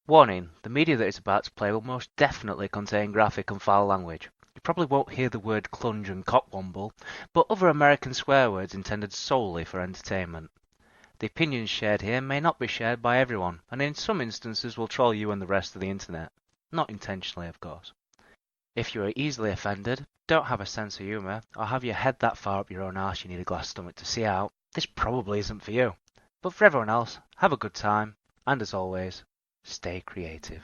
Warning, the media that is about to play will most definitely contain graphic and foul language. You probably won't hear the word clunge and cockwomble, but other American swear words intended solely for entertainment. The opinions shared here may not be shared by everyone, and in some instances will troll you and the rest of the internet. Not intentionally, of course. If you are easily offended, don't have a sense of humour, or have your head that far up your own arse you need a glass stomach to see out, this probably isn't for you. But for everyone else, have a good time, and as always, stay creative.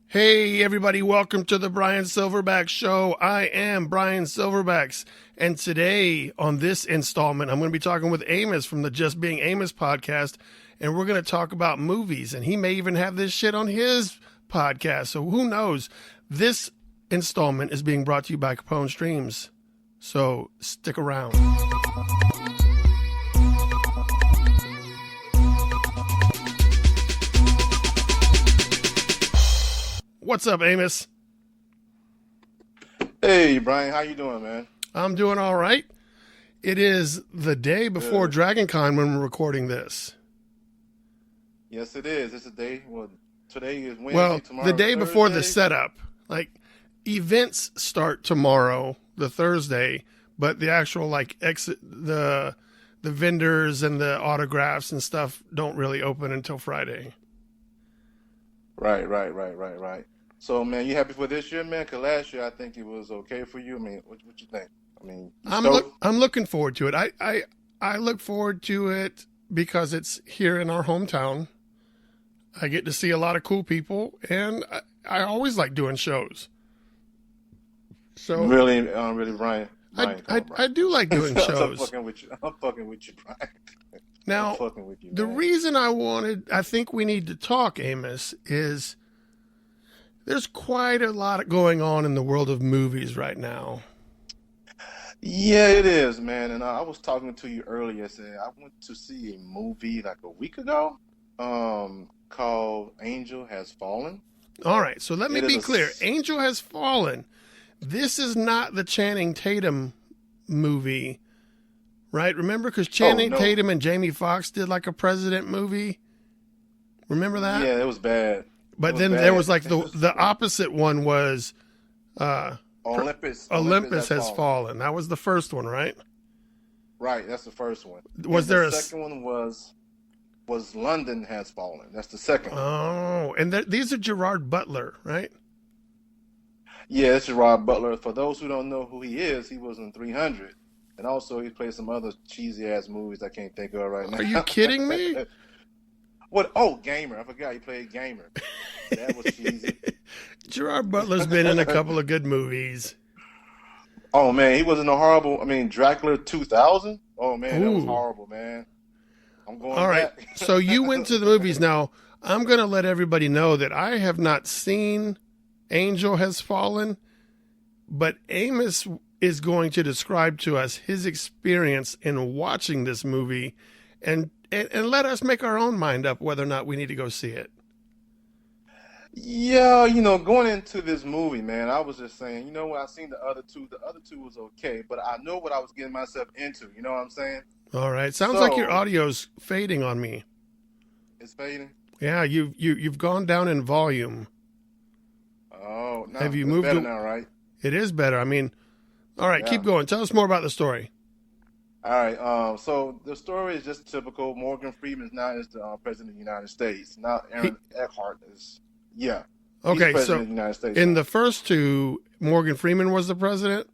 Hey everybody, welcome to the Bryan SilverBax Show. I am Bryan SilverBax, and today on this installment, I'm going to be talking with Amos from the Just Being Amos podcast, and we're going to talk about movies, and he may even have this shit on his podcast, so who knows? This installment is being brought to you by Capone Streams, so stick around. What's up, Amos? Hey, Brian. How you doing, man? I'm doing all right. It is the day before DragonCon when we're recording this. Yes, it is. It's a day. Well, today is Wednesday. Well, tomorrow the day Thursday. before the setup. Like, events start tomorrow, the Thursday, but the actual, like, exit, the vendors and the autographs and stuff don't really open until Friday. Right. So, man, you happy for this year, man? Because last year I think it was okay for you. I mean, what you think? I mean, I'm looking forward to it. I look forward to it because it's here in our hometown. I get to see a lot of cool people, and I always like doing shows. So really, Brian. I do like doing shows. I'm fucking with you, Brian. Now, I'm fucking with you, the man. reason I think we need to talk, Amos, is there's quite a lot going on in the world of movies right now. Yeah, it is, man. And I was talking to you earlier. Saying I went to see a movie like a week ago, called Angel Has Fallen. All right, so let me be clear. Angel Has Fallen. This is not the Channing Tatum movie, right? Remember, because Channing Tatum and Jamie Foxx did like a president movie. Remember that? Yeah, it was bad. But then there was like the opposite one was Olympus Has Fallen. That was the first one, right? Right, that's the first one. The second one was London Has Fallen. That's the second one. Oh, and these are Gerard Butler, right? Yeah, it's Gerard Butler. For those who don't know who he is, he was in 300. And also he played some other cheesy ass movies I can't think of right now. Are you kidding me? What? Oh, Gamer. I forgot he played Gamer. That was cheesy. Gerard Butler's been in a couple of good movies. Oh, man. He was in a horrible, Dracula 2000? Oh, man. That was Ooh. horrible, man. I'm going All right. back. So you went to the movies. Now, I'm going to let everybody know that I have not seen Angel Has Fallen, but Amos is going to describe to us his experience in watching this movie and let us make our own mind up whether or not we need to go see it. Yeah, going into this movie, man, I was just saying, when I seen the other two was okay, but I know what I was getting myself into, you know what I'm saying? All right. Sounds like your audio's fading on me. It's fading? Yeah, you've gone down in volume. Oh, no, Have you it's moved better now, right? It is better. I mean, all right, Yeah. keep going. Tell us more about the story. All right. So the story is just typical. Morgan Freeman is the president of the United States. Now Aaron Eckhart is, yeah. Okay, he's president so of the United States in now. the first two, Morgan Freeman was the president?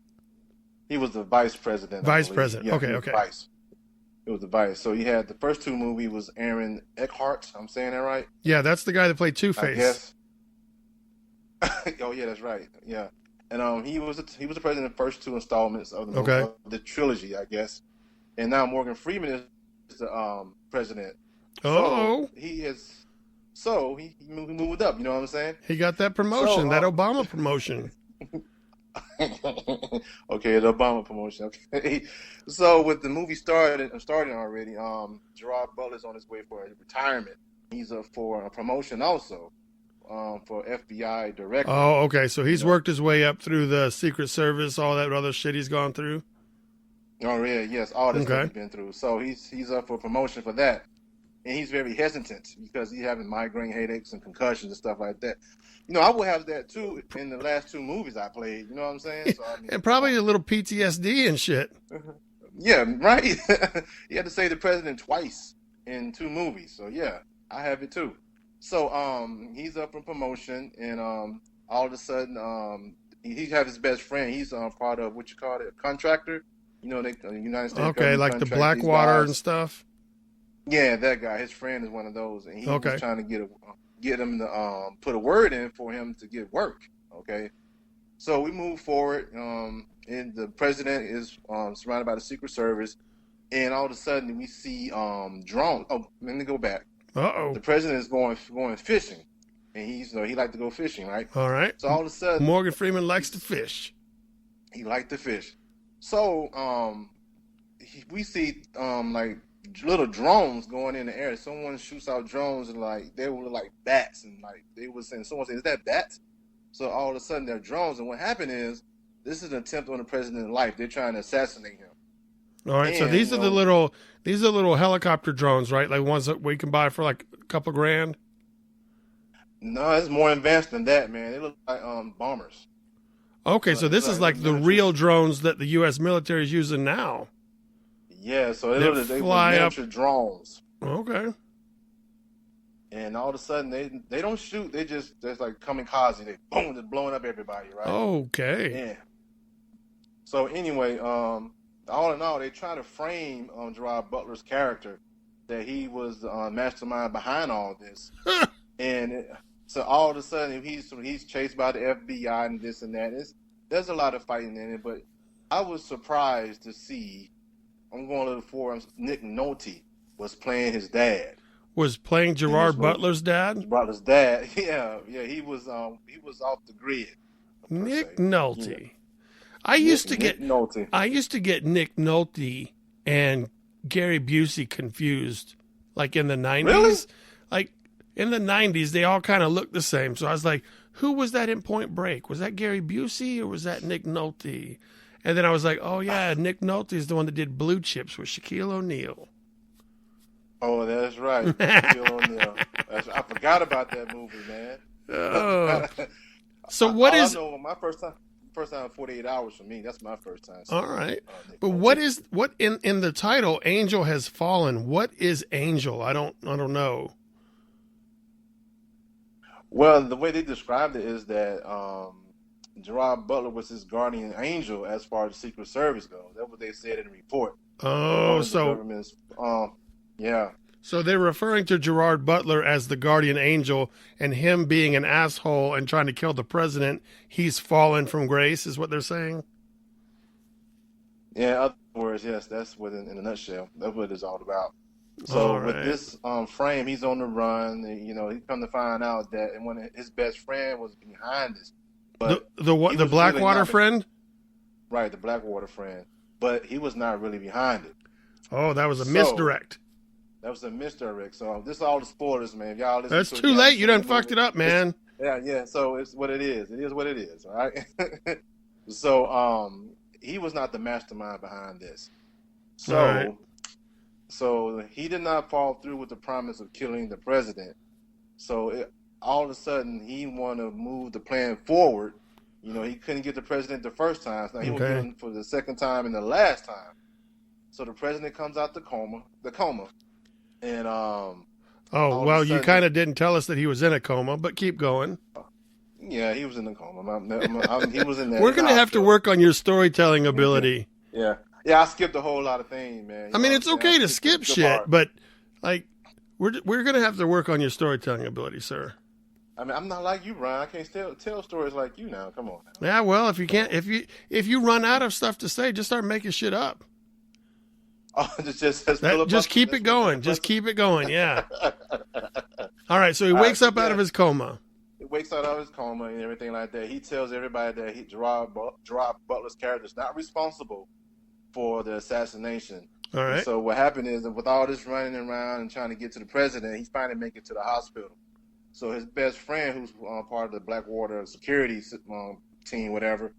He was the vice president. I Vice believe. president. Yeah, Okay, he was okay. Vice. It was the vice. So you had the first two movie was Aaron Eckhart. I'm saying that right? Yeah, that's the guy that played I Two-Face. guess. Oh yeah, that's right. Yeah, and he was the president of the first two installments of the movie, Okay. of the trilogy, I guess. And now Morgan Freeman is the president. Oh, So he is. So he moved up. You know what I'm saying? he got that promotion, So, that Obama promotion. Okay, the Obama promotion. Okay, so with the movie starting already, Gerard Butler's on his way for a retirement. He's up for a promotion also, for FBI director. Oh, okay. So he's worked his way up through the Secret Service, all that other shit he's gone through. Oh yeah, yes, all this Okay. stuff he's been through. So he's up for promotion for that. and he's very hesitant because he's having migraine headaches and concussions and stuff like that. You know, I would have that too in the last 2 movies I played. You know what I'm saying? So, I mean, And probably a little PTSD and shit. yeah, right. You had to say the president twice in 2 movies. So yeah, I have it too. So he's up for promotion, and all of a sudden he has his best friend. He's part of what you call it, a contractor. You know, the United States. Okay, like the Blackwater and stuff. Yeah, that guy. His friend is one of those, and he was trying to get him to put a word in for him to get work. Okay, so we move forward, and the president is surrounded by the Secret Service, and all of a sudden we see drones. Oh, let me go back. The president is going fishing, and he liked to go fishing, right? All right. So all of a sudden, Morgan Freeman likes to fish. He liked to fish. So we see like little drones going in the air. Someone shoots out drones, and like they were like bats, and like they were saying, someone said, "Is that bats?" So all of a sudden they're drones, and what happened is this is an attempt on the president's life. They're trying to assassinate him. All right, so these are the little helicopter drones, right? Like ones that we can buy for like a couple grand. No, it's more advanced than that, man. They look like bombers. Okay, so this is like the real drones that the U.S. military is using now. Yeah, so they fly up drones. Okay. And all of a sudden they don't shoot. They're like kamikaze. They boom, just blowing up everybody, right? Okay. Yeah. So anyway, all in all, they try to frame Gerard Butler's character that he was the mastermind behind all this. So all of a sudden he's chased by the FBI and this and that. There's a lot of fighting in it, but I was surprised to see. I'm going a little forward. Nick Nolte was playing his dad. Was playing Gerard Butler's dad? Butler's dad. Yeah. He was off the grid. Nick Nolte. Yeah. I used to get Nick Nolte and Gary Busey confused, like in the 90s. Really? Like in the 90s, they all kind of looked the same. So I was like, who was that in Point Break? Was that Gary Busey or was that Nick Nolte? And then I was like, oh yeah, Nick Nolte is the one that did Blue Chips with Shaquille O'Neal. Oh, that's right, Shaquille O'Neal. I forgot about that movie, man. Oh. So what is? I know my first time 48 hours for me. That's my first time. All right, but what in the title? Angel Has Fallen. What is Angel? I don't know. Well, the way they described it is that Gerard Butler was his guardian angel as far as the Secret Service goes. That's what they said in the report. Oh, yeah. So they're referring to Gerard Butler as the guardian angel, and him being an asshole and trying to kill the president. He's fallen from grace, is what they're saying. Yeah, in other words, yes, that's what in a nutshell. That's what it's all about. So with this frame, he's on the run. And, he come to find out that his best friend was behind this. But the Blackwater friend? Right, the Blackwater friend. But he was not really behind it. Oh, that was a misdirect. That was a misdirect. So this is all the spoilers, man. Y'all listen. That's too late. You done fucked it up, man. Yeah. So it's what it is. It is what it is. All right. So he was not the mastermind behind this. So he did not follow through with the promise of killing the president. So all of a sudden he wanted to move the plan forward. He couldn't get the president the first time. So now he was getting for the second time and the last time. So the president comes out the coma. And you kind of didn't tell us that he was in a coma, but keep going. Yeah, he was in a coma. He was in that. We're gonna have to work on your storytelling ability. Yeah, I skipped a whole lot of things, man. I mean, it's okay to skip shit, but like, we're gonna have to work on your storytelling ability, sir. I mean, I'm not like you, Ryan. I can't tell stories like you now. Come on. Now. Yeah, well, if you run out of stuff to say, just start making shit up. Oh, just keep it going. Just keep it going. Yeah. All right. So he wakes up out of his coma. He wakes out of his coma and everything like that. He tells everybody that Gerard Butler's character is not responsible for the assassination. All right. And so what happened is that with all this running around and trying to get to the president, he finally makes it to the hospital. So his best friend, who's part of the Blackwater security team, whatever,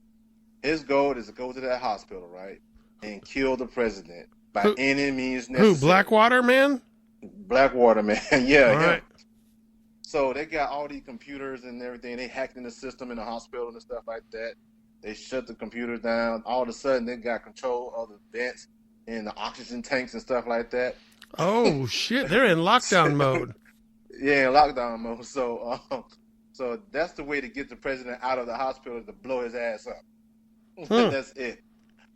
his goal is to go to that hospital, right, and kill the president. By any means necessary. Who, Blackwater, man? Blackwater, man. Yeah, All him. right. So they got all these computers and everything. They hacked in the system in the hospital and stuff like that. They shut the computers down. All of a sudden, they got control of the vents and the oxygen tanks and stuff like that. Oh shit! They're in lockdown mode. Yeah, in lockdown mode. So that's the way to get the president out of the hospital, to blow his ass up. That's it.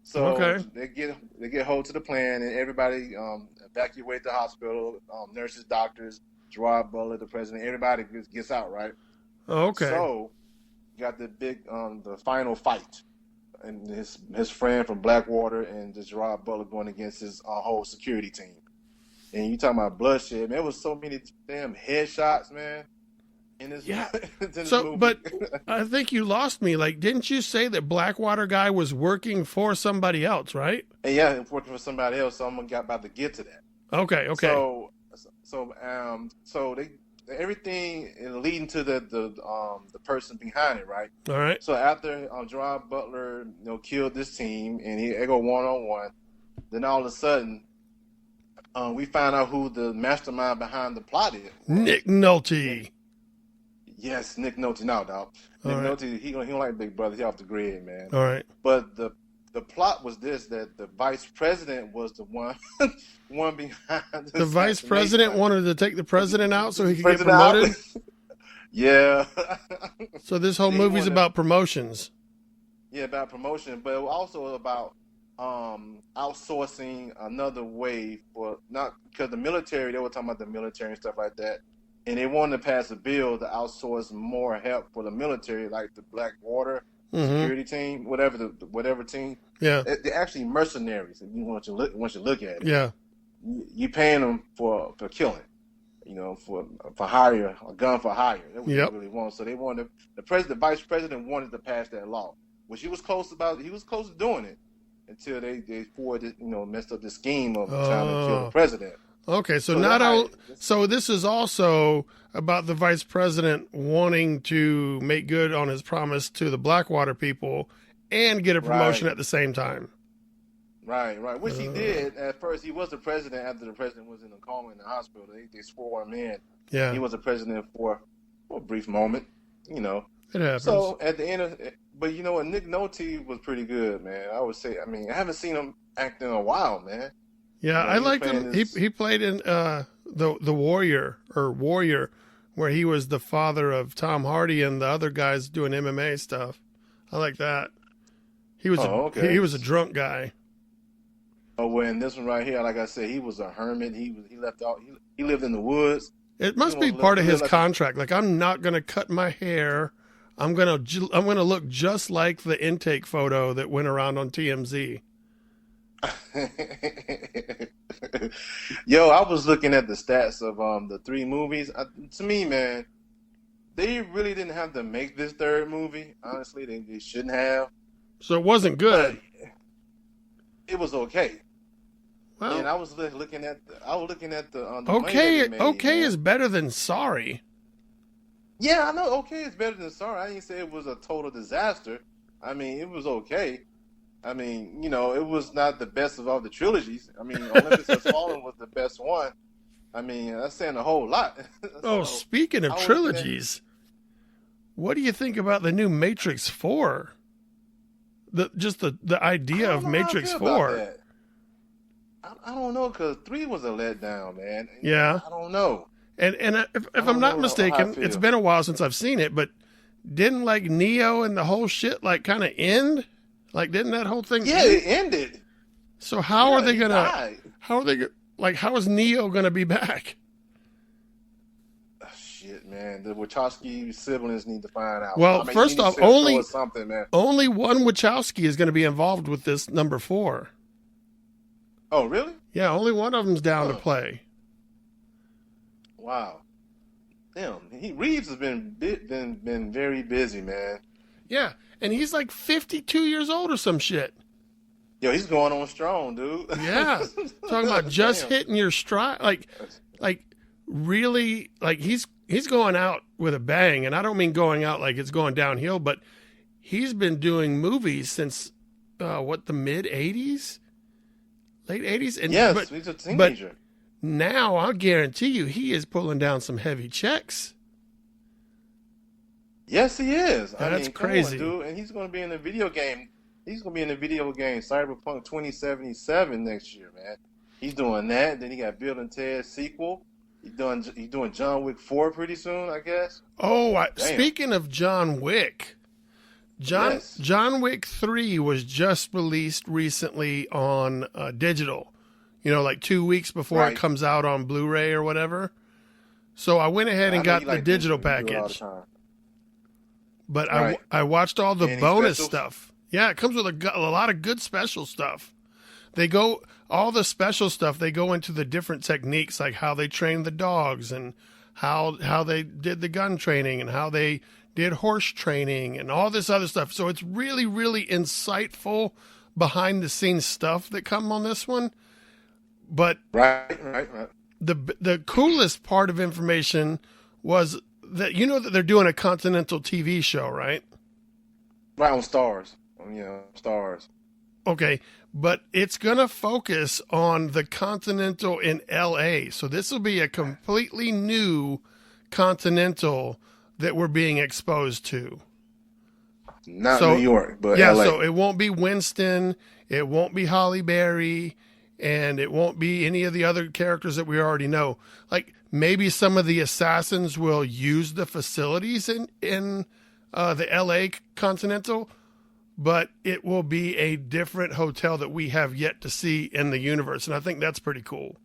So Okay. they get hold to the plan, and everybody evacuate the hospital. Nurses, doctors, Gerard Butler, the president, everybody gets out, right? Okay. So you got the big the final fight, and his friend from Blackwater and the Gerard Butler going against his whole security team. And you talking about bloodshed, man? There was so many damn headshots, man. In this, Yeah. in this So, movie. but I think you lost me. Like, didn't you say that Blackwater guy was working for somebody else, right? And yeah, working for somebody else. So I'm about to get to that. Okay. Okay. So they everything leading to the person behind it, right? All right. So after Gerard Butler, killed this team, and they go 1-on-1, then all of a sudden, we find out who the mastermind behind the plot is. Nick Nolte. Yes, Nick Nolte. No, dog. Nick Nolte, he don't like Big Brother. He off the grid, man. All right. But the plot was this: that the vice president was the one behind this. The vice president wanted to take the president out so he could get President out. promoted. Yeah. So this whole He movie's wanted- about promotions. Yeah, about promotion, but also about outsourcing another way for, not because the military, they were talking about the military and stuff like that, and they wanted to pass a bill to outsource more help for the military, like the Blackwater security team, whatever team. Yeah. They're actually mercenaries. If you want to look at it, Yeah. you paying them for killing, for hire, a gun for hire. That's what Yep. they really want. So they wanted the vice president wanted to pass that law, which he was close to doing it until they forwarded, messed up the scheme of trying to kill the president. Okay, so So so this is also about the vice president wanting to make good on his promise to the Blackwater people and get a promotion Right. at the same time. Right. Which he did at first. He was the president after the president was in a coma in the hospital. They swore him in. Yeah, He was the president for a brief moment, it happens. So at the end of, but what, Nick Nolte was pretty good, man. I would say. I mean, I haven't seen him act in a while, man. yeah, I he liked him. playing this- He played in the Warrior, where he was the father of Tom Hardy and the other guys doing MMA stuff. I like that. He was okay. he was a drunk guy. Oh, well, in this one right here, like I said, he was a hermit. He lived in the woods. It must He be was part of living his like a- contract. Like, I'm not going to cut my hair. I'm gonna look just like the intake photo that went around on TMZ. Yo, I was looking at the stats of the 3 movies. To me, man, they really didn't have to make this 3rd movie. Honestly, they shouldn't have. So it wasn't good. But it was okay. Well, And I was looking at the money that okay, it made, okay man. is better than sorry. Yeah, I know. Okay, it's better than sorry. I didn't say it was a total disaster. I mean, it was okay. I mean, it was not the best of all the trilogies. I mean, Olympus Has Fallen was the best one. I mean, that's saying a whole lot. Oh, So, speaking of I was trilogies, what do you think about the new Matrix 4? The idea I of don't know how I Matrix feel about 4. that. I don't know, because 3 was a letdown, man. Yeah. I don't know. And if don't I'm not know how I mistaken, feel. it's been a while since I've seen it, but didn't like Neo and the whole shit like kind of end? Like, didn't that whole thing Yeah, end? it ended. So how are they He gonna? died. How are they? Like, how is Neo gonna be back? Oh, shit, man. The Wachowski siblings need to find out. Well, I mean, first you need off, to show only- us something, man. Only one Wachowski is going to be involved with this number 4. Oh, really? Yeah, only one of them's down to Huh. play. Wow. Damn, Reeves has been very busy, man. Yeah, and he's like 52 years old or some shit. Yo, he's going on strong, dude. Yeah, talking about just Damn. hitting your stride, like really, like he's going out with a bang, and I don't mean going out like it's going downhill, but he's been doing movies since the mid '80s, late '80s, and Yes, but he's a teenager. Now, I'll guarantee you he is pulling down some heavy checks. Yes, he is. That's crazy. Come on, dude. And he's going to be in the video game. He's going to be in the video game Cyberpunk 2077 next year, man. He's doing that. Then he got Bill and Ted's sequel. He's doing John Wick 4 pretty soon, I guess. Oh, speaking of John Wick, John Wick 3 was just released recently on digital. Like 2 weeks before it comes out on Blu-ray or whatever. So I went ahead and got the digital package. But I watched all the bonus stuff. Yeah, it comes with a lot of good special stuff. All the special stuff, they go into the different techniques, like how they train the dogs and how they did the gun training and how they did horse training and all this other stuff. So it's really, really insightful behind the scenes stuff that come on this one. But right. The coolest part of information was that that they're doing a Continental TV show, right? Right, on Stars. Stars. Okay, but it's going to focus on the Continental in L.A. So this will be a completely new Continental that we're being exposed to. Not New York, but LA. So it won't be Winston, it won't be Holly Berry, and it won't be any of the other characters that we already know. Like maybe some of the assassins will use the facilities in the LA Continental, but it will be a different hotel that we have yet to see in the universe. And I think that's pretty cool.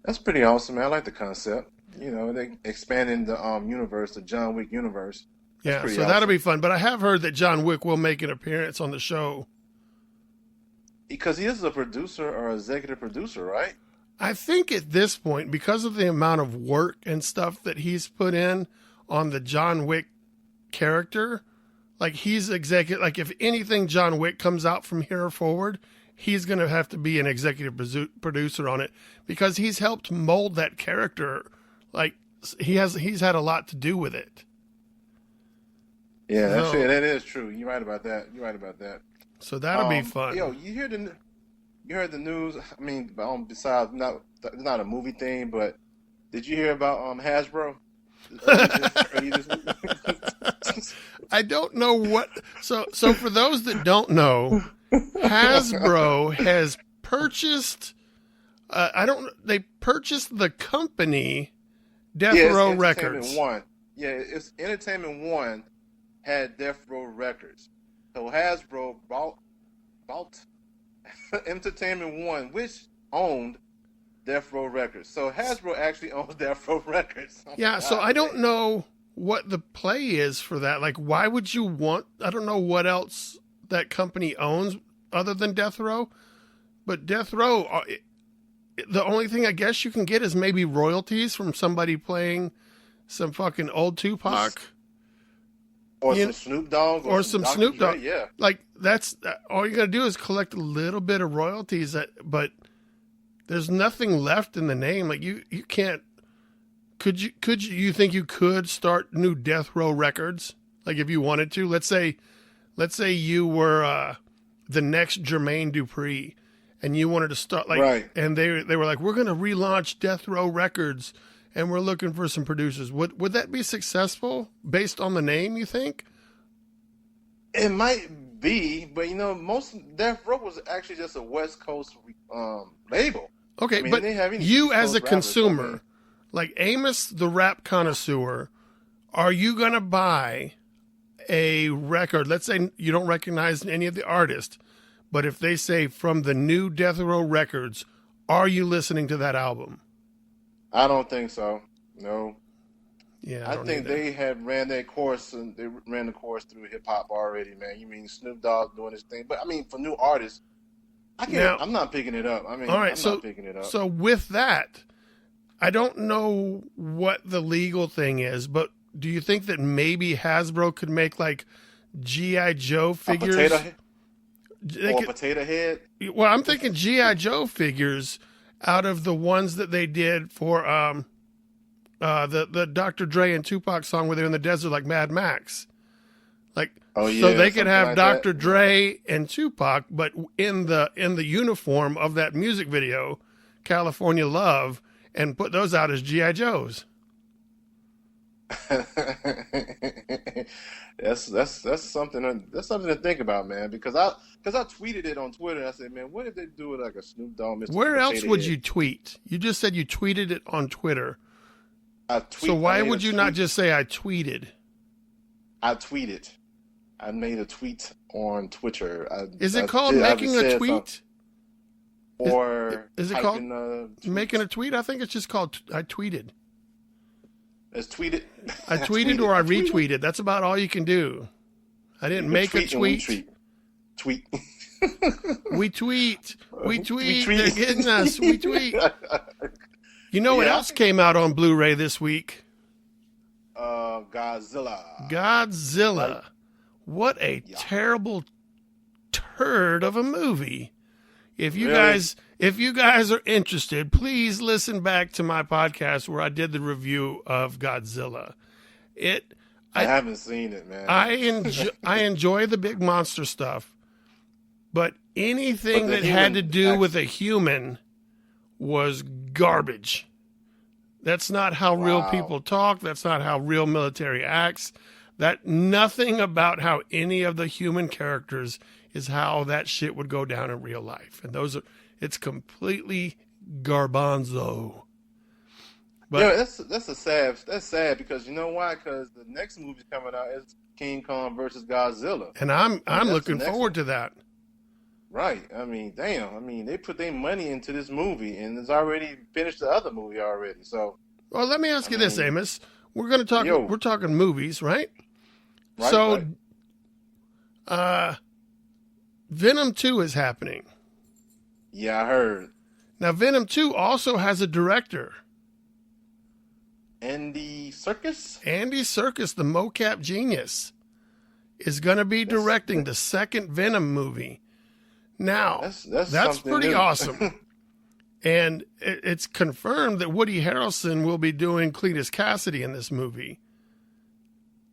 That's pretty awesome, man. I like the concept. They expanding the universe, the John Wick universe. That's awesome. That'll be fun. But I have heard that John Wick will make an appearance on the show. Because he is a producer or executive producer, right? I think at this point, because of the amount of work and stuff that he's put in on the John Wick character, like he's executive. Like if anything John Wick comes out from here forward, he's going to have to be an executive producer on it because he's helped mold that character. Like he's had a lot to do with it. Yeah, that is true. You're right about that. So that'll be fun. You heard the news? I mean, besides not a movie thing, but did you hear about Hasbro? I don't know what. So for those that don't know, Hasbro has purchased. They purchased the company Death Row Records. It's Entertainment One had Death Row Records. So Hasbro bought Entertainment One, which owned Death Row Records. So Hasbro actually owns Death Row Records. So I don't know what the play is for that. Like, why would you want? I don't know what else that company owns other than Death Row. But Death Row, the only thing I guess you can get is maybe royalties from somebody playing some fucking old Tupac. Or some Snoop Dogg. Or some Snoop Dogg. Yeah. Like, that's all you got to do is collect a little bit of royalties, but there's nothing left in the name. Like, you can't. Could you think you could start new Death Row Records? Like, if you wanted to? Let's say you were the next Jermaine Dupri and you wanted to start, like, right. And they were like, we're going to relaunch Death Row Records and we're looking for some producers. Would that be successful based on the name, you think? It might be, but most Death Row was actually just a West Coast label. Okay, but you as a consumer, like Amos the rap connoisseur, are you going to buy a record? Let's say you don't recognize any of the artists, but if they say from the new Death Row Records, are you listening to that album? I don't think so. No. Yeah, I think they had ran their course, and they ran the course through hip hop already, man. You mean Snoop Dogg doing his thing? But I mean, for new artists, I'm not picking it up. I'm not picking it up. So with that, I don't know what the legal thing is, but do you think that maybe Hasbro could make like G.I. Joe figures? A potato head? Well, I'm thinking G.I. Joe figures out of the ones that they did for the Dr. Dre and Tupac song where they're in the desert like Mad Max. Like, so they could have Dr. Dre and Tupac, but in the uniform of that music video, California Love and put those out as G.I. Joes. That's something to think about, man. Because I tweeted it on Twitter. And I said, man, what if they do it like a Snoop Dogg? Mr. Where else would Head? you tweet? You just said you tweeted it on Twitter. So I why would you not just say I tweeted? I tweeted. I made a tweet on Twitter. Is it called making a tweet? Or is it called making a tweet? I think it's just called I tweeted. It's tweeted. I tweeted or I retweeted. That's about all you can do. I didn't make a tweet. Tweet. We tweet. We tweet. They're getting us. We tweet. You know what else came out on Blu-ray this week? Godzilla. What a terrible turd of a movie. If you guys are interested, please listen back to my podcast where I did the review of Godzilla. I haven't seen it, man. I enjoy the big monster stuff, but anything that had to do with a human was garbage. That's not how real people talk. That's not how real military acts. That nothing about how any of the human characters is how that shit would go down in real life. And it's completely garbanzo. But that's sad because you know why? Because the next movie coming out is King Kong versus Godzilla. And I'm looking forward to that. Right. I mean, damn. I mean, they put their money into this movie and it's already finished the other movie already. So, well, let me ask you this, Amos. We're going to talk. We're talking movies, right? Right. So, Venom 2 is happening. Yeah, I heard. Now, Venom 2 also has a director. Andy Serkis? Andy Serkis, the mocap genius, is going to be directing the second Venom movie. Now, that's pretty awesome. And it's confirmed that Woody Harrelson will be doing Cletus Cassidy in this movie.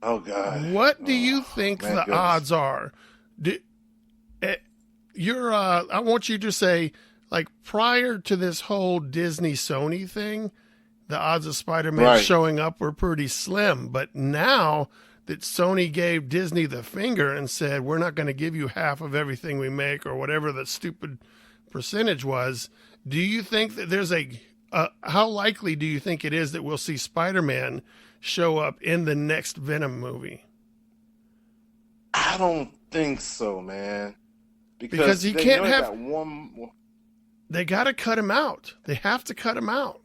Oh, God. What do you think the odds are? I want you to say, like, prior to this whole Disney-Sony thing, the odds of Spider-Man showing up were pretty slim. But now that Sony gave Disney the finger and said, we're not going to give you half of everything we make or whatever the stupid percentage was, do you think that there's how likely do you think it is that we'll see Spider-Man show up in the next Venom movie? I don't think so, man. Because he can't have one. They got to cut him out. They have to cut him out.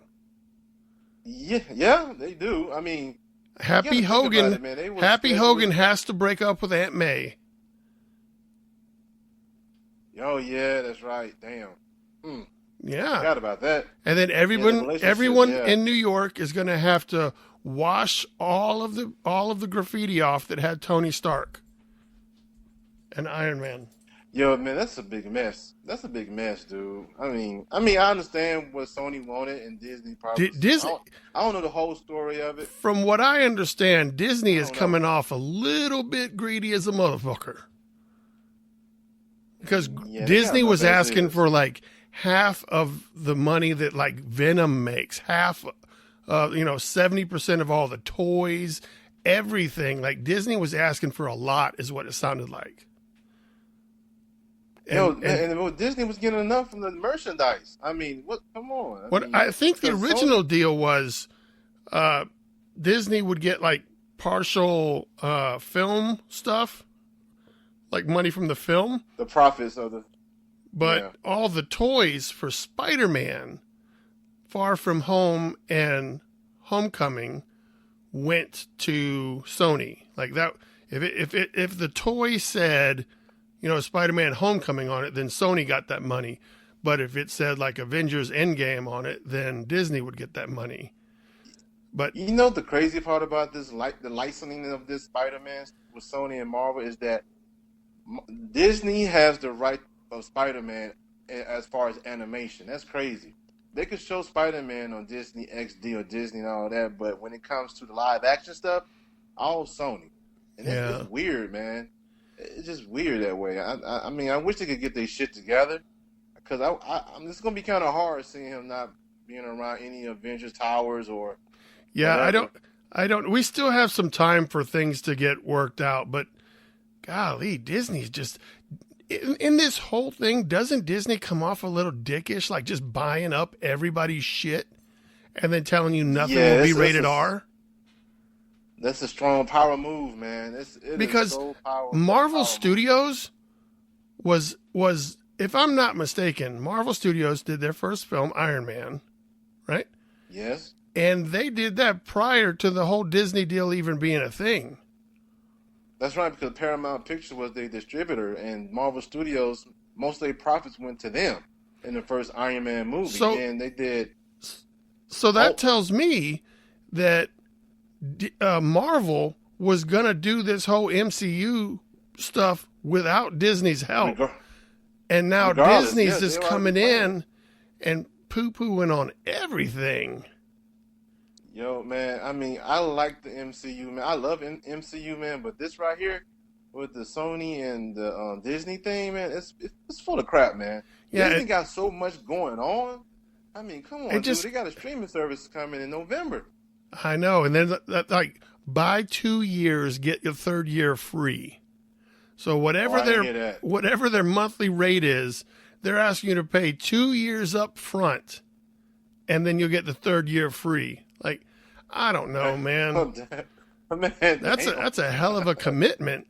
Yeah, they do. I mean, Happy Hogan has to break up with Aunt May. Oh yeah, that's right. Damn. Yeah. Forgot about that. And then everyone in New York is going to have to wash all of the graffiti off that had Tony Stark and Iron Man. Yo, man, that's a big mess. That's a big mess, dude. I mean, I understand what Sony wanted and Disney probably. I don't know the whole story of it. From what I understand, Disney is coming off a little bit greedy as a motherfucker. Because Disney was asking for like half of the money that like Venom makes, 70% of all the toys, everything. Like Disney was asking for a lot, is what it sounded like. And Disney was getting enough from the merchandise. I mean, what? Come on. I think the original deal was Disney would get like partial film stuff, like money from the film. The profits of the. But all the toys for Spider-Man, Far From Home and Homecoming, went to Sony. Like that, if the toy said, Spider-Man Homecoming on it, then Sony got that money. But if it said like Avengers Endgame on it, then Disney would get that money. But the crazy part about this, the licensing of this Spider-Man with Sony and Marvel, is that Disney has the right of Spider-Man as far as animation. That's crazy. They could show Spider-Man on Disney XD or Disney and all that, but when it comes to the live action stuff, all Sony. And it's weird, man. It's just weird that way. I mean, I wish they could get their shit together. I because I'm this is gonna be kind of hard seeing him not being around any Avengers Towers or. Yeah, whatever. I don't. We still have some time for things to get worked out, but golly, Disney's just in this whole thing. Doesn't Disney come off a little dickish, like just buying up everybody's shit and then telling you nothing will be rated R? That's a strong power move, man. Because is so powerful. Marvel Studios was, if I'm not mistaken, Marvel Studios did their first film, Iron Man, right? Yes. And they did that prior to the whole Disney deal even being a thing. That's right, because Paramount Pictures was their distributor, and Marvel Studios, most of their profits went to them in the first Iron Man movie. So, and they did. So that tells me that Marvel was going to do this whole MCU stuff without Disney's help. And now Disney's just coming in and poo-pooing on everything. Yo, man, I mean, I like the MCU, man. I love MCU, man, but this right here with the Sony and the Disney thing, man, it's full of crap, man. Yeah, Disney got so much going on. I mean, come on, dude. They got a streaming service coming in November. I know, and then like buy 2 years, get your third year free. So whatever their monthly rate is, they're asking you to pay 2 years up front, and then you'll get the third year free. Like, I don't know, man. Man, that's a hell of a commitment.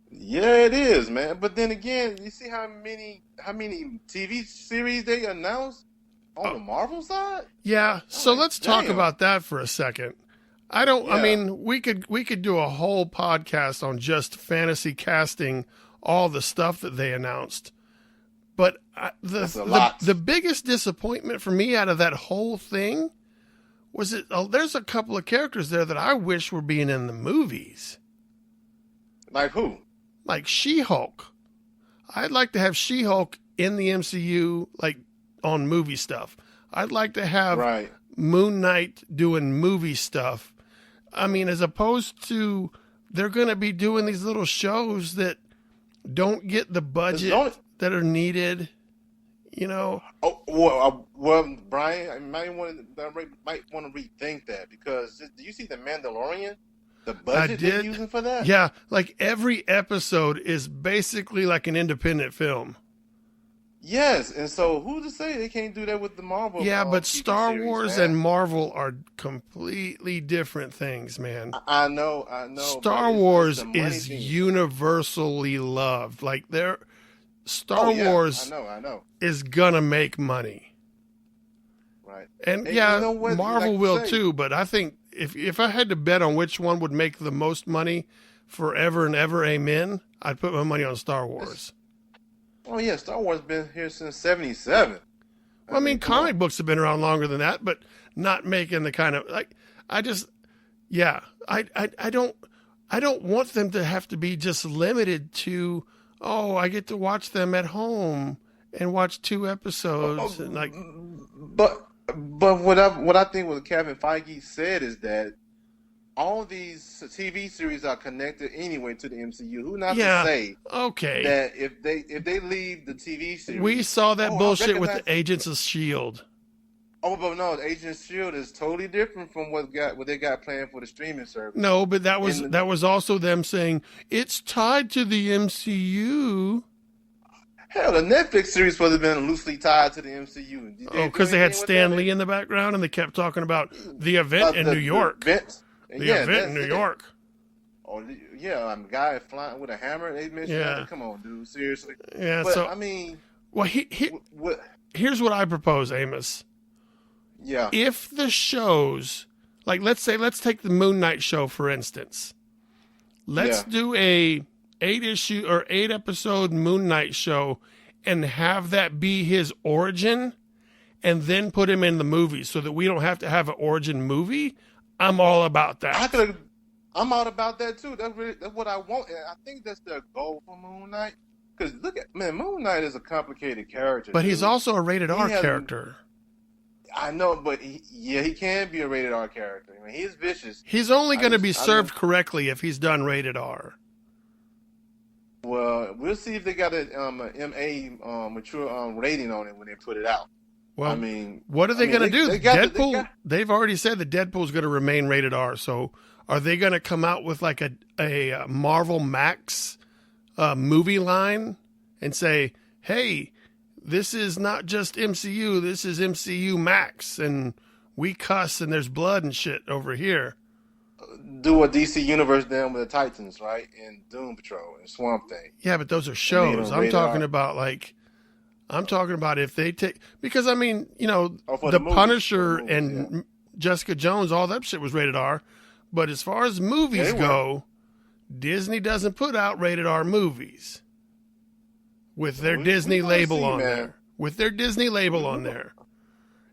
Yeah, it is, man. But then again, you see how many TV series they announced on the Marvel side? Yeah. So let's talk about that for a second. I mean, we could do a whole podcast on just fantasy casting all the stuff that they announced. But the biggest disappointment for me out of that whole thing was there's a couple of characters there that I wish were being in the movies. Like who? Like She-Hulk. I'd like to have She-Hulk in the MCU, like on movie stuff. I'd like to have Moon Knight doing movie stuff. I mean, as opposed to they're going to be doing these little shows that don't get the budget that are needed. You know. Oh well, Brian, I might want to rethink that, because do you see the Mandalorian? The budget they're using for that? Yeah, like every episode is basically like an independent film. Yes, and so who's to say they can't do that with the Marvel? Yeah, but TV Star series, Wars man. and Marvel are completely different things, man. I know. Star Wars is universally loved. Like Star Wars I know. is gonna make money. Right. And yeah, you know what? Marvel will too, but I think if I had to bet on which one would make the most money forever and ever, amen, I'd put my money on Star Wars. Oh yeah, Star Wars been here since '77. Well, I mean, comic books have been around longer than that, but not making the kind of I don't want them to have to be just limited to, I get to watch them at home and watch 2 episodes and like. But what I think what Kevin Feige said is that all these TV series are connected anyway to the MCU. Who not to say that if they leave the TV series, we saw that bullshit with the Agents of S.H.I.E.L.D. Oh, but no, the Agents of S.H.I.E.L.D. is totally different from what they got planned for the streaming service. No, but that was also them saying it's tied to the MCU. Hell, the Netflix series would have been loosely tied to the MCU. Because they had Stan Lee in the background and they kept talking about the event in New York. The event in New York. Oh, yeah, a guy flying with a hammer. They mentioned that. Come on, dude. Seriously. Yeah, but, so. I mean. Well, here's what I propose, Amos. Yeah. If the shows, like let's take the Moon Knight show, for instance. Let's do a 8-issue or 8-episode Moon Knight show and have that be his origin and then put him in the movie so that we don't have to have an origin movie. I'm all about that. I'm all about that too. That's what I want. And I think that's their goal for Moon Knight. Because Moon Knight is a complicated character. But he's also a rated R character. I know, but he can be a rated R character. I mean, he's vicious. He's only going to be served correctly if he's done rated R. Well, we'll see if they got a mature rating on it when they put it out. Well, I mean, what are they going to do? Deadpool. They've already said that Deadpool's going to remain rated R. So, are they going to come out with like a Marvel Max movie line and say, "Hey, this is not just MCU. This is MCU Max, and we cuss and there's blood and shit over here." Do a DC Universe then with the Titans, right? And Doom Patrol and Swamp Thing. Yeah, but those are shows. I'm talking about if they take, because I mean, the Punisher and Jessica Jones, all that shit was rated R. But as far as movies go, Disney doesn't put out rated R movies with their Disney label on there. With their Disney label on there.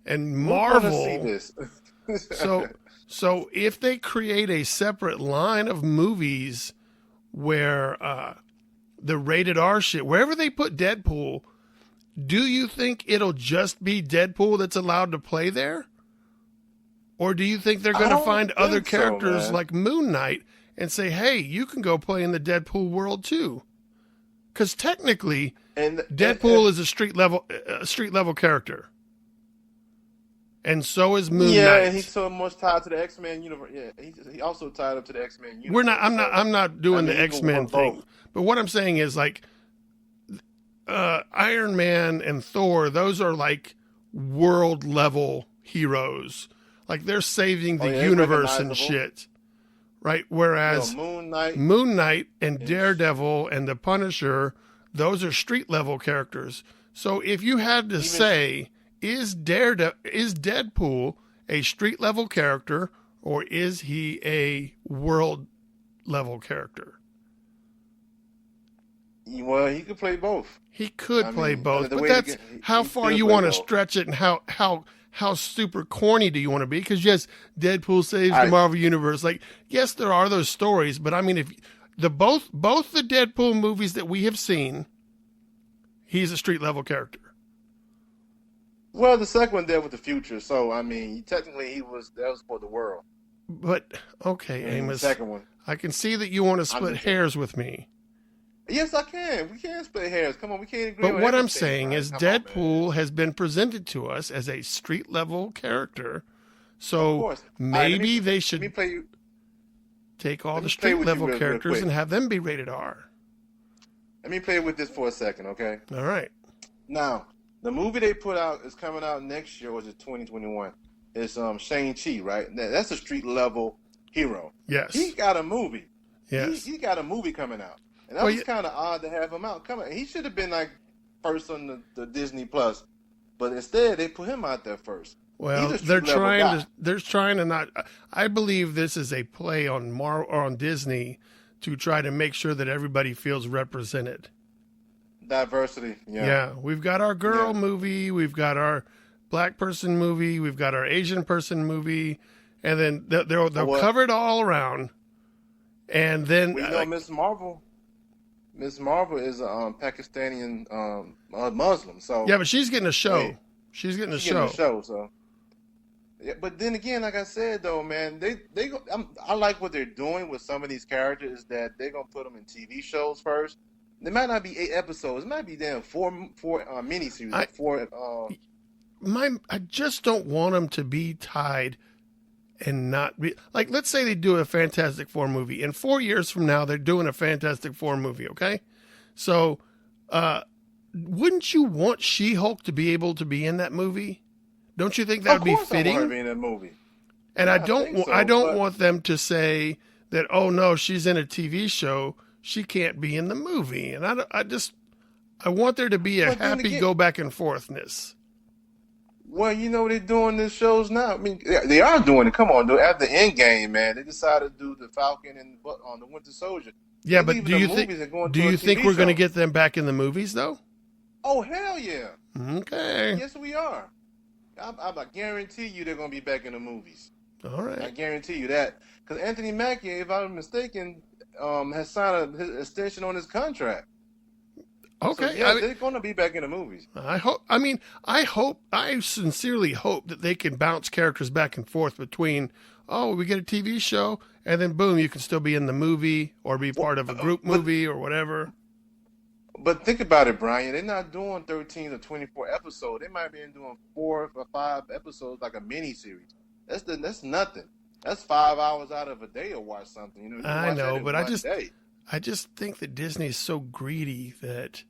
And Marvel. So if they create a separate line of movies where the rated R shit, wherever they put Deadpool, do you think it'll just be Deadpool that's allowed to play there? Or do you think they're going to find other characters like Moon Knight and say, hey, you can go play in the Deadpool world too? Because technically, Deadpool is a street level character. And so is Moon Knight. Yeah, and he's so much tied to the X-Men universe. Yeah, he also tied up to the X-Men universe. I'm not doing the X-Men thing. But what I'm saying is like Iron Man and Thor, those are like world level heroes. Like they're saving the universe and shit. Right? Whereas Moon Knight and Daredevil and the Punisher, those are street level characters. So if you had to say, is Deadpool a street level character or is he a world level character? Well, he could play both. He could play both, but that's how far you want to stretch it and how super corny do you want to be? Because yes, Deadpool saves the Marvel Universe. Like, yes, there are those stories, but I mean, if both the Deadpool movies that we have seen, he's a street level character. Well, the second one dealt with the future, so I mean, technically that was for the world. But okay, and Amos, the second one. I can see that you want to split hairs with me. Yes, I can. We can split hairs. Come on, we can't agree. But what I'm saying is, Deadpool has been presented to us as a street level character, so maybe they should take all the street level characters and have them be rated R. Let me play with this for a second, okay? All right. Now, the movie they put out is coming out next year, or is it 2021? It's Shang-Chi, right? That's a street level hero. Yes. He got a movie. Yes. He got a movie coming out. And that was kind of odd to have him out. He should have been like first on the Disney Plus, but instead they put him out there first. Well, they're trying to not. I believe this is a play on Disney to try to make sure that everybody feels represented. Diversity. Yeah. Yeah, we've got our girl movie, we've got our black person movie, we've got our Asian person movie, and then they'll cover it all around. And then Miss Marvel. Miss Marvel is a Pakistani Muslim, so yeah, but she's getting a show. Hey, she's getting a show. So, yeah, but then again, like I said, though, man, I like what they're doing with some of these characters. That they're gonna put them in TV shows first. There might not be 8 episodes. It might be four miniseries. I just don't want them to be tied. And not be like, let's say they do a Fantastic Four movie. And 4 years from now, they're doing a Fantastic Four movie. Okay, so wouldn't you want She-Hulk to be able to be in that movie? Don't you think that would be fitting? I want her to be in that movie. And yeah, I don't want them to say that. Oh no, she's in a TV show. She can't be in the movie. And I want there to be a happy go back and forthness. Well, they're doing these shows now. I mean, they are doing it. Come on, dude. After Endgame, man, they decided to do the Falcon and the Winter Soldier. Yeah, but do you think we're going to get them back in the movies, though? Oh, hell yeah. Okay. Yes, we are. I guarantee you they're going to be back in the movies. All right. I guarantee you that. Because Anthony Mackie, if I'm mistaken, has signed an extension on his contract. Okay, so, yeah, they're going to be back in the movies. I sincerely hope that they can bounce characters back and forth between, we get a TV show, and then boom, you can still be in the movie or be part of a group movie or whatever. But think about it, Brian. They're not doing 13 or 24 episodes. They might be doing 4 or 5 episodes, like a mini series. That's nothing. That's 5 hours out of a day to watch something. You know, you can I watch that know, in but one day. I just think that Disney's so greedy that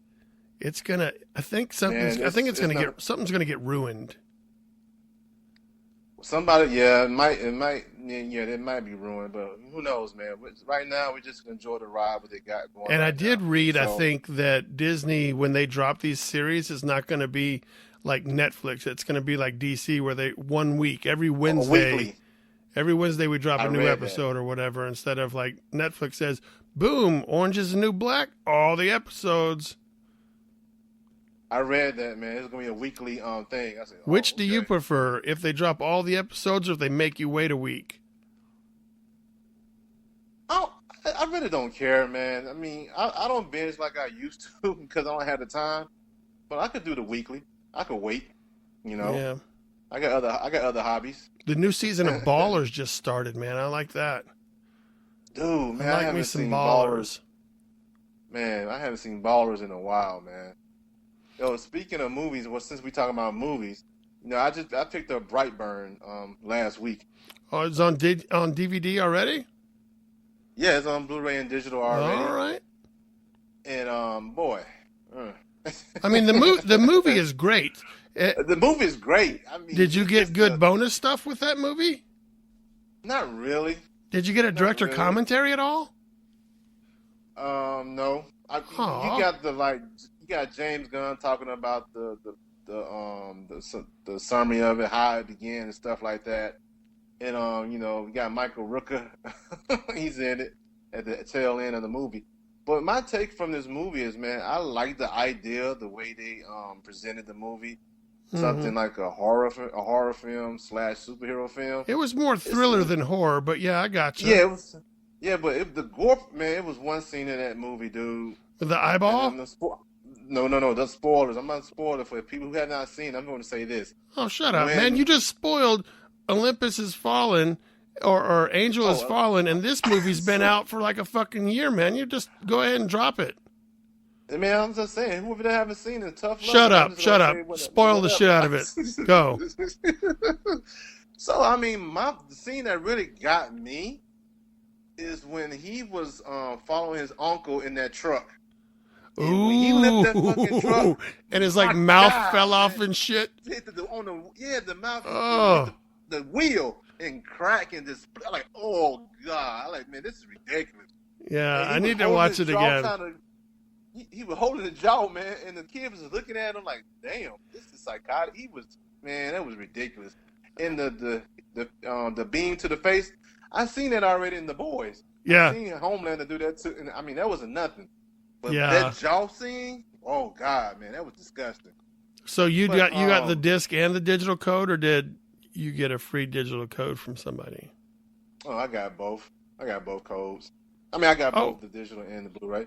it's gonna. I think something's. Man, I think it's gonna not, get something's gonna get ruined. Somebody, yeah, it might, yeah, it might be ruined, but who knows, man? Right now, we just enjoy the ride what they got going. And right I did now. read, So, I think that Disney, when they drop these series, is not going to be like Netflix. It's going to be like DC, where they 1 week every Wednesday. weekly. Every Wednesday we drop a new read episode or whatever. Instead of like Netflix says, "Boom, Orange is the New Black," all the episodes. I read that, man. It's gonna be a weekly thing. I said, Which do you okay. prefer? If they drop all the episodes, or if they make you wait a week? I really don't care, man. I mean, I don't binge like I used to because I don't have the time. But I could do the weekly. I could wait. You know, Yeah. I got other hobbies. The new season of Ballers just started, man. I like that. Dude, man, I like me haven't some seen Ballers. Man, I haven't seen Ballers in a while, man. Yo, speaking of movies, well, since we talking about movies, you know, I picked up Brightburn last week. Oh, it's on DVD already? Yeah, it's on Blu-ray and digital already. All right. And boy, I mean, the movie is great. the movie is great. I mean, Did you get it's good bonus stuff with that movie? Not really. Did you get a director really. commentary at all? No. Aw. You got James Gunn talking about the summary of it, how it began and stuff like that. And you know, we got Michael Rooker. He's in it at the tail end of the movie. But my take from this movie is, man, I like the idea, the way they presented the movie. Something like a horror film / superhero film. It was more thriller than horror, but yeah, I got you. Yeah, it was. Yeah, but the gore, man, it was one scene in that movie, dude. With the eyeball? No, the spoilers. I'm not spoiling for people who have not seen it. I'm going to say this. Oh, shut up, man. You just spoiled Olympus Has Fallen or Angel Has Fallen, and this movie's been out for like a fucking year, man. You just go ahead and drop it. Man, I'm just saying, whoever that haven't seen it, tough luck. Shut up. Spoil the shit out of it. Go. So, I mean, the scene that really got me is when he was following his uncle in that truck. And when he left that fucking truck, and his like mouth fell off and shit. Hit the mouth, Oh. the wheel and crack and just like, oh God, I'm like, man, this is ridiculous. Yeah, And he I was need to holding watch his it jaw again. he was holding the jaw, man, and the kid was looking at him like, damn, this is psychotic. Man, that was ridiculous. And the beam to the face, I seen that already in The Boys. Yeah. I seen Homelander do that too, and I mean that wasn't nothing. But Yeah. that jaw scene, oh God, man, that was disgusting. So you got the disc and the digital code, or did you get a free digital code from somebody? Oh, I got both. I got both codes. I mean, I got both the digital and the Blu-ray.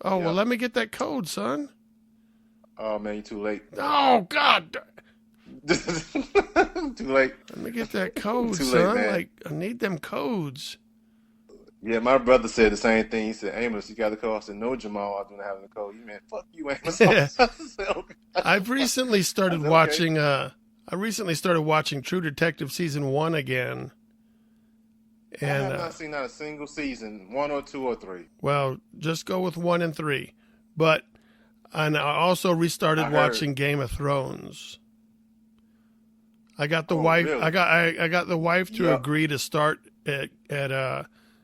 Oh, well, let me get that code, son. Oh, man, you're too late. Oh, God. Too late. Let me get that code, Too late, son. man. Like, I need them codes. Yeah, my brother said the same thing. He said, Amos, you got the code. I said, no, Jamal, I don't have the code. You man, fuck you, Amos. I said, okay. I've recently started watching True Detective season 1 again. And I have not seen not a single season, 1 or 2 or 3. Well, just go with 1 and 3. And I also restarted watching Game of Thrones. I got the wife. Really? I got the wife to agree to start at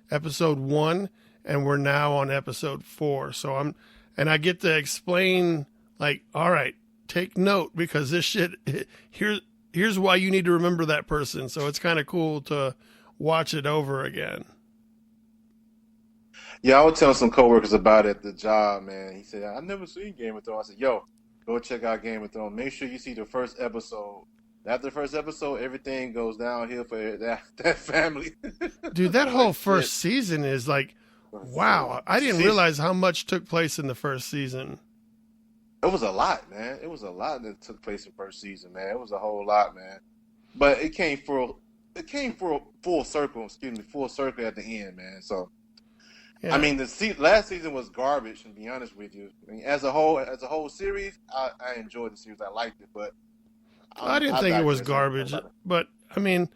episode 1, and we're now on episode 4. So I get to explain, like, all right, take note, because this shit here's why you need to remember that person. So it's kind of cool to watch it over again. Yeah, I was telling some coworkers about it at the job, man. He said, I've never seen Game of Thrones. I said, yo, go check out Game of Thrones. Make sure you see the first episode. After the first episode, everything goes downhill for that family. Dude, that whole first season is like, wow. I didn't realize how much took place in the first season. It was a lot, man. It was a lot that took place in the first season, man. It was a whole lot, man. But it came for a full circle at the end, man. So Yeah. I mean, last season was garbage. To be honest with you, I mean, as a whole series, I enjoyed the series. I liked it, but I didn't think it was garbage. But I mean,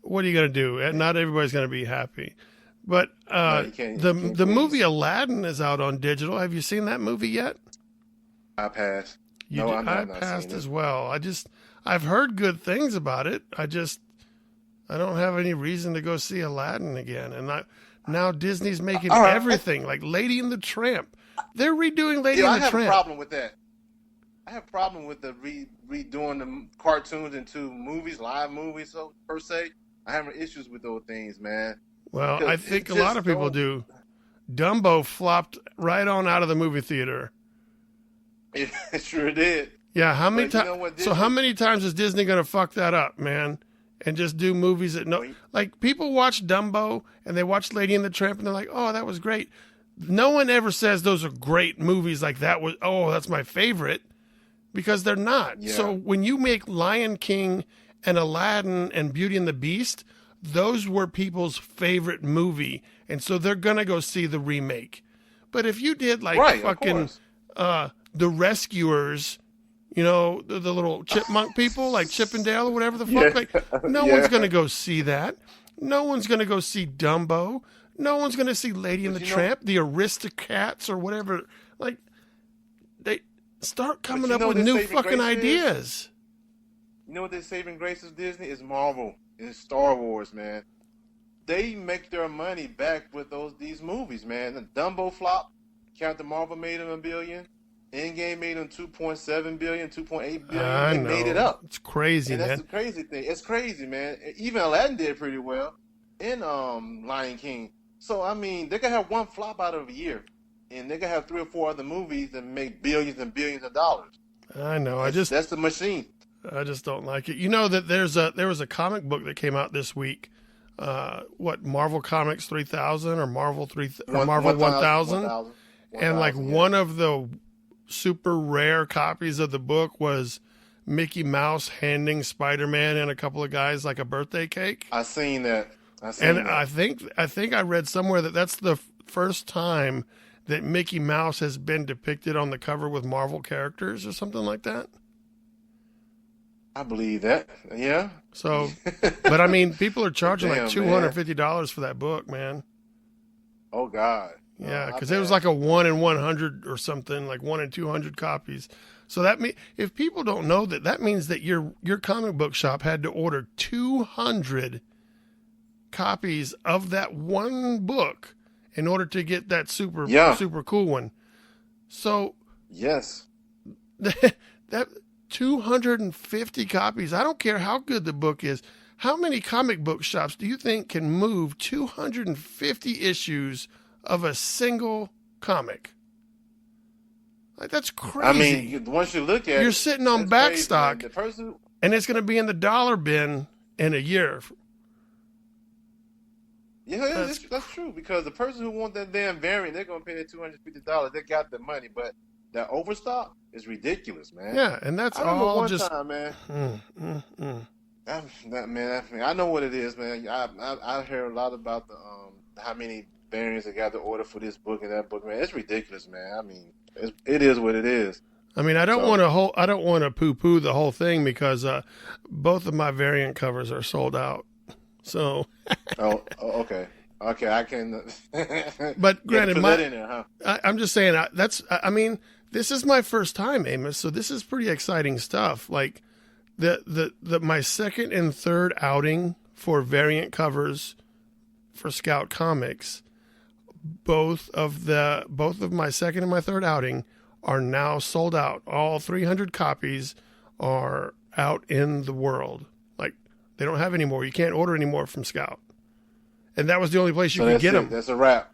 what are you gonna do? Not everybody's gonna be happy. But the movie Aladdin is out on digital. Have you seen that movie yet? I passed. I passed as well. I've heard good things about it. I don't have any reason to go see Aladdin again. And now Disney's making everything like Lady and the Tramp. They're redoing Lady and the Tramp. I have a problem with that. I have a problem with the redoing the cartoons into movies, live movies, so per se. I have issues with those things, man. Well, I think a lot of people do. Dumbo flopped right on out of the movie theater. It sure did. Yeah, how many times? So how many times is Disney going to fuck that up, man? And just do movies that like people watch Dumbo and they watch Lady and the Tramp and they're like, oh, that was great. No one ever says those are great movies. Like that's my favorite, because they're not. Yeah. So when you make Lion King and Aladdin and Beauty and the Beast, those were people's favorite movie, and so they're gonna go see the remake. But if you did like fucking The Rescuers, you know, the little chipmunk people like Chip and Dale or whatever the fuck, like no one's gonna go see that. No one's gonna go see Dumbo. No one's gonna see Lady and the Tramp, the Aristocats or whatever. Like they start coming up with new fucking ideas. You know what their saving grace is, Disney? Is Marvel. It's Star Wars, man. They make their money back with these movies, man. The Dumbo flop, Captain Marvel made them $1 billion. Endgame made them $2.7 billion, $2.8 billion. They made it up. It's crazy, and man. That's the crazy thing. It's crazy, man. Even Aladdin did pretty well in Lion King. So, I mean, they can have one flop out of a year, and they can have 3 or 4 other movies that make billions and billions of dollars. I know. That's the machine. I just don't like it. You know that there was a comic book that came out this week. Marvel Comics 3000 or Marvel 1000, and like one of the super rare copies of the book was Mickey Mouse handing Spider-Man and a couple of guys like a birthday cake. I seen that. I think I read somewhere that that's the first time that Mickey Mouse has been depicted on the cover with Marvel characters or something like that. I believe that. Yeah. So, but I mean, people are charging like $250 for that book, man. Oh God. Yeah, because it was like a 1 in 100 or something, like 1 in 200 copies. So if people don't know that means that your comic book shop had to order 200 copies of that one book in order to get that super cool one. So yes, that 250 copies. I don't care how good the book is. How many comic book shops do you think can move 250 issues of a single comic? Like, that's crazy. I mean, once you look at it, you're sitting on backstock, and it's going to be in the dollar bin in a year. Yeah, that's true, because the person who wants that damn variant, they're going to pay that $250. They got the money, but that overstock is ridiculous, man. Yeah, and that's all one just time, man. I know what it is, man. I heard a lot about the how many variants they got to order for this book and that book, man. It's ridiculous, man. I mean, it is what it is. I mean, I don't want to poo-poo the whole thing, because both of my variant covers are sold out. So. Okay. Okay, I can. But granted, that in there, huh? I'm just saying I mean, this is my first time, Amos, so this is pretty exciting stuff. Like my second and third outing for variant covers for Scout Comics, both of my second and my third outing are now sold out. All 300 copies are out in the world. Like, they don't have any more. You can't order any more from Scout. And that was the only place you could get them. That's a wrap.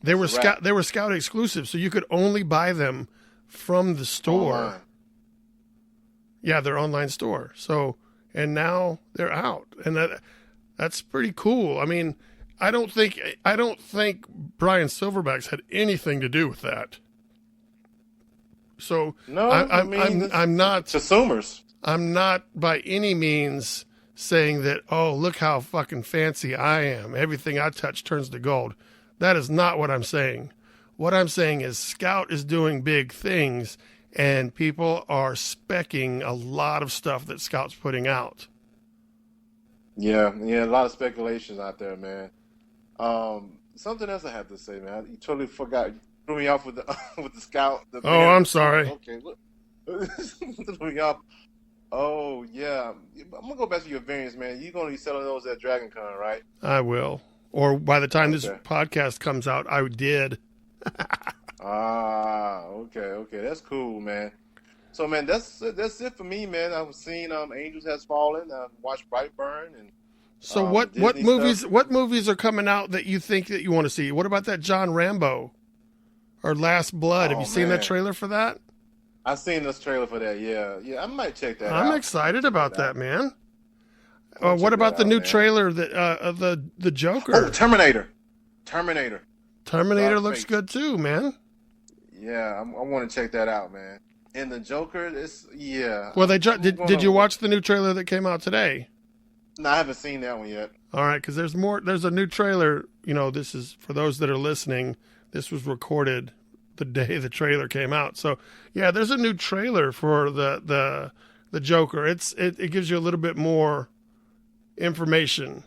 They were Scout exclusive, so you could only buy them from the store. Online. Yeah, their online store. So, and now they're out, and that's pretty cool. I mean, I don't think Bryan SilverBax had anything to do with that. So no, I'm not consumers. I'm not by any means saying that, oh, look how fucking fancy I am. Everything I touch turns to gold. That is not what I'm saying. What I'm saying is Scout is doing big things, and people are specking a lot of stuff that Scout's putting out. Yeah, a lot of speculations out there, man. Something else I have to say, man. You totally forgot. You threw me off with the with the Scout. I'm sorry. Okay, look. Threw me off. Oh, yeah. I'm going to go back to your variants, man. You're going to be selling those at Dragon Con, right? I will. Or by the time this podcast comes out, I did. Okay. That's cool, man. So, man, that's it for me, man. I've seen Angels Has Fallen. I've watched Brightburn. And so what movies are coming out that you think that you want to see? What about that John Rambo or Last Blood? Have you seen that trailer for that? I've seen this trailer for that, yeah. I might check that out. I'm excited about that, man. What about the new trailer that the Joker? Oh, Terminator looks good too, man. Yeah, I want to check that out, man. And the Joker, yeah. Well, did you watch the new trailer that came out today? No, I haven't seen that one yet. All right, because there's more. There's a new trailer. You know, this is for those that are listening. This was recorded the day the trailer came out. So yeah, there's a new trailer for the Joker. It gives you a little bit more information.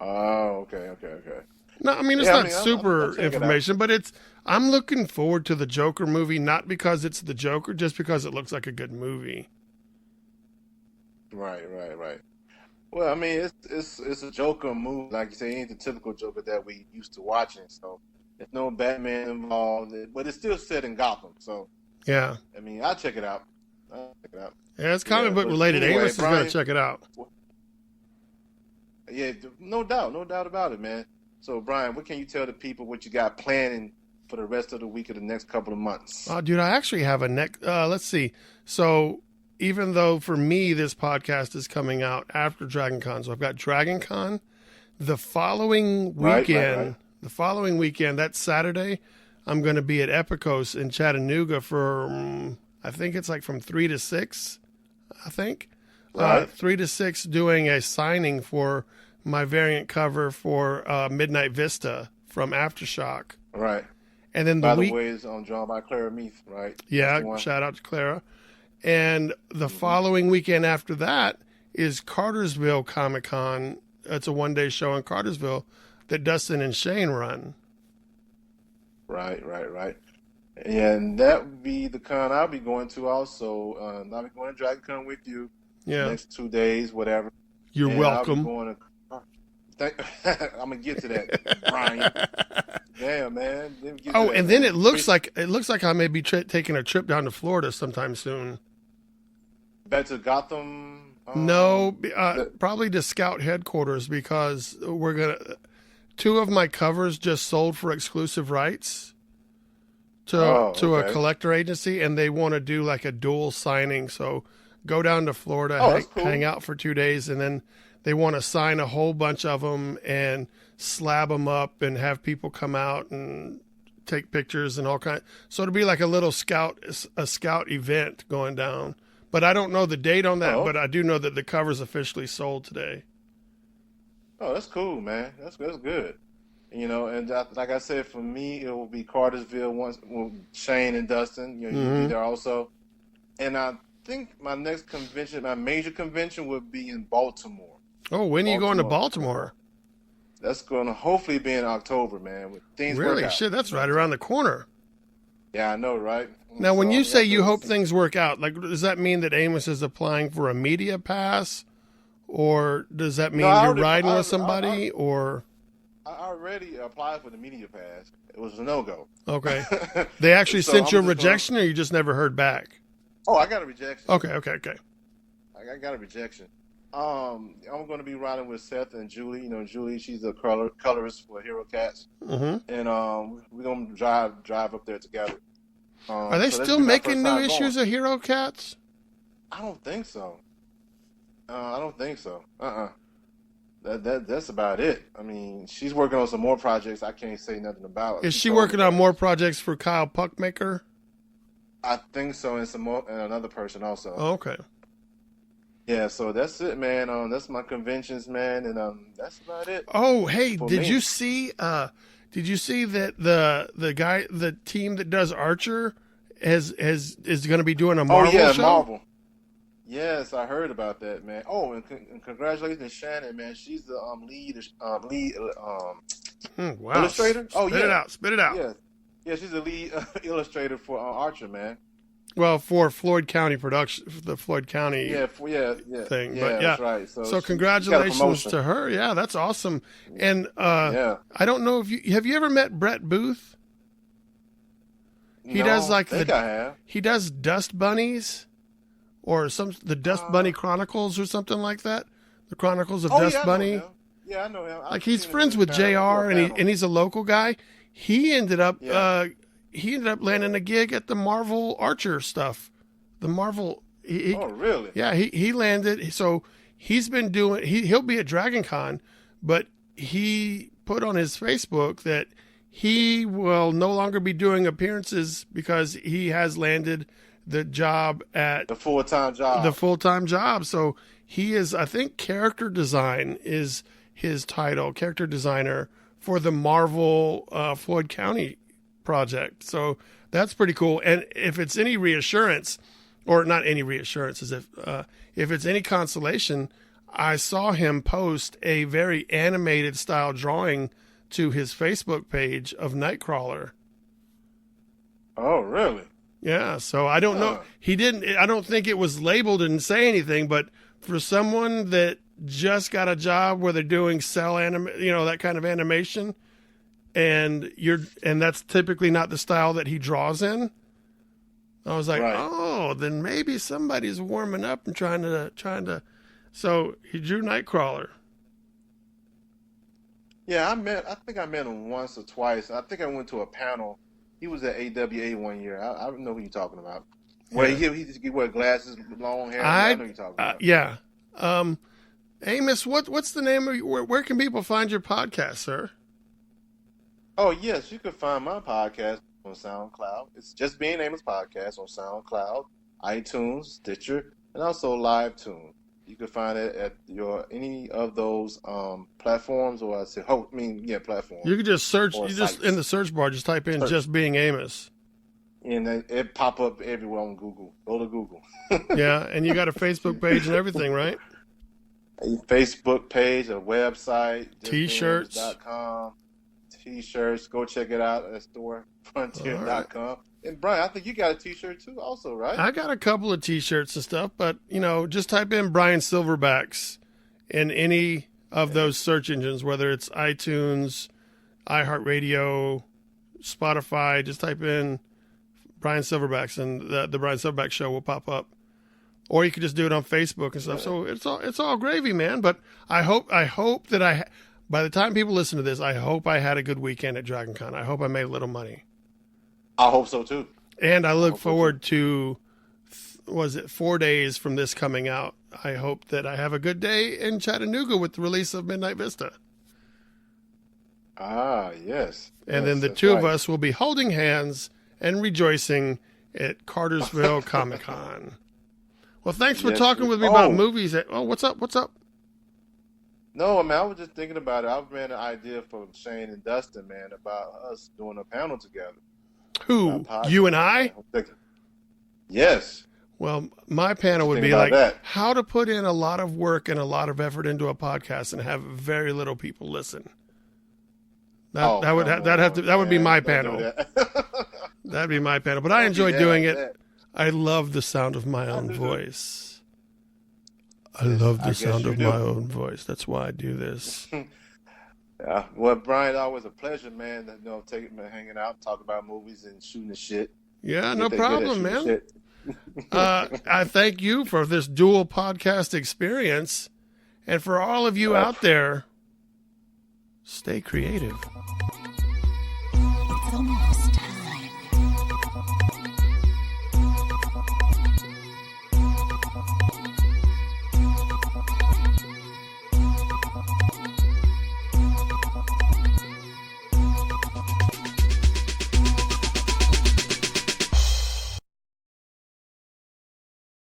Oh, okay. No, I mean it's not super information, but I'm looking forward to the Joker movie, not because it's the Joker, just because it looks like a good movie. Right. Well, I mean, it's a Joker movie, like you say, it ain't the typical Joker that we used to watching. So there's no Batman involved, but it's still set in Gotham. So yeah, I mean, I'll check it out. Yeah, it's comic book related. Anyway, Amos is gonna check it out. Yeah, no doubt about it, man. So, Brian, what can you tell the people what you got planning for the rest of the week or the next couple of months? Oh, dude, I actually have let's see. So, even though for me this podcast is coming out after Dragon Con, so I've got Dragon Con the following weekend. Right. The following weekend, that Saturday, I'm going to be at Epicos in Chattanooga for I think it's like from 3 to 6. I think 3 to 6 doing a signing for my variant cover for Midnight Vista from Aftershock. Right. And then the way, it's drawn by Clara Meath, right? Yeah, shout out to Clara. And the following weekend after that is Cartersville Comic Con. It's a one-day show in Cartersville that Dustin and Shane run. Right. And that would be the con I'll be going to also. I'll be going to Dragon Con with you. Yeah. Next 2 days, whatever. You're welcome. I'm gonna get to that, Brian. Damn, man. And then it looks like I may be taking a trip down to Florida sometime soon. Back to Gotham? No, probably to Scout headquarters because 2 of my covers just sold for exclusive rights to a collector agency, and they want to do like a dual signing. So go down to Florida, hang out for 2 days, and then they want to sign a whole bunch of them and slab them up and have people come out and take pictures and all kinds. So it'll be like a little scout event going down. But I don't know the date on that, but I do know that the cover's officially sold today. Oh, that's cool, man. That's good. You know, and like I said, for me, it will be Cartersville with Shane and Dustin. You know, you'll be there also. And I think my next convention, my major convention, would be in Baltimore. Oh, when are you going to Baltimore? That's going to hopefully be in October, man. With things really? Work out. Shit, that's right around the corner. Yeah, I know, right? Now, when you say you hope things work out, like, does that mean that Amos is applying for a media pass? Or does that mean you're riding with somebody? Or I already applied for the media pass. It was a no-go. Okay. They actually sent you a rejection, or you just never heard back? Oh, I got a rejection. Okay. I got a rejection. I'm going to be riding with Seth and Julie. You know, Julie, she's a colorist for Hero Cats. Mm-hmm. And we're going to drive up there together. Are they still making new issues of Hero Cats? I don't think so. That's about it. I mean, she's working on some more projects I can't say nothing about. Is she working on more projects for Kyle Puckmaker? I think so, and some more, and another person also. Oh, okay. Yeah, so that's it, man. That's my conventions, man, and that's about it Oh, hey, for did me. you see? Did you see that the team that does Archer is going to be doing a Oh Marvel yeah, show? Marvel. Yes, I heard about that, man. Oh, and congratulations to Shannon, man. She's the lead Wow, illustrator. Oh spit it yeah, out, spit it out. yeah, yeah. She's the lead illustrator for Archer, man. Well, for Floyd County production, the Floyd County Yeah, thing, yeah. but yeah. That's right. So So she got a congratulations promotion. to her. Yeah, that's awesome. And Yeah. I don't know if you ever met Brett Booth? He No, does like I think I have. he does Dust Bunnies or the Dust Bunny Chronicles or something like that. The Chronicles of Oh Dust yeah, I know Bunny. him. Yeah, I know him. Like I've he's seen him friends in with the panel, JR for a and panel. he's a local guy. He ended up Yeah. landing a gig at the Marvel Archer stuff. The Marvel Oh really? yeah, he landed. So he's been doing. He'll be at Dragon Con, but he put on his Facebook that he will no longer be doing appearances because he has landed the job at The full-time job. the full-time job. So he is, I think, character design is his title, character designer for the Marvel Floyd County project. So that's pretty cool. And if it's any reassurance, or not any reassurance, as if it's any consolation, I saw him post a very animated style drawing to his Facebook page of Nightcrawler. Oh really? Yeah, so I don't know. Huh. He didn't. I don't think it was labeled and say anything. But for someone that just got a job where they're doing that kind of animation, and that's typically not the style that he draws in. I was like, Right. oh, then maybe somebody's warming up and trying to. So he drew Nightcrawler. Yeah, I think I met him once or twice. I think I went to a panel. He was at AWA one year. I don't know who you're talking about. Well, he wear glasses, long hair. I know who you're talking about. Yeah. Amos, what's the name of where can people find your podcast, sir? Oh yes, you can find my podcast on SoundCloud. It's Just Being Amos podcast on SoundCloud, iTunes, Stitcher, and also LiveTune. You can find it at any of those platforms, or platforms. You can just search. Or You just sites. in the search bar, just type in Search. "Just Being Amos." And it pop up everywhere on Google. Go to Google. Yeah, and you got a Facebook page and everything, right? A Facebook page, a website, T-shirts. justbeingames.com, T-shirts. Go check it out at storefrontier.com. And Brian, I think you got a T-shirt too, also, right? I got a couple of T-shirts and stuff, but just type in Bryan SilverBax in any of those search engines, whether it's iTunes, iHeartRadio, Spotify. Just type in Bryan SilverBax, and the Bryan SilverBax Show will pop up. Or you could just do it on Facebook and stuff. So it's all gravy, man. But I hope that by the time people listen to this, I hope I had a good weekend at Dragon Con. I hope I made a little money. I hope so too. And I look forward to, 4 days from this coming out. I hope that I have a good day in Chattanooga with the release of Midnight Vista. Ah, yes. And Yes, then the that's two of right. us will be holding hands and rejoicing at Cartersville Comic Con. Well, thanks for Yes, talking we- with me about Oh. movies. What's up? What's up? No, man, I was just thinking about it. I've ran an idea for Shane and Dustin, man, about us doing a panel together. Who? Podcast. You and I? I'm thinking- Yes. Well, my panel would Think be about like that. how to put in a lot of work and a lot of effort into a podcast and have very little people listen. That would be my panel. That'd be my panel. But I enjoy doing it. I love the sound of my own voice. I love the I guess sound you of do. my own voice. That's why I do this. Yeah. Well, Brian, always a pleasure, man. Hanging out, talk about movies and shooting the shit. Yeah, no Get that good at problem, shooting man. shit. I thank you for this dual podcast experience. And for all of you out there, stay creative.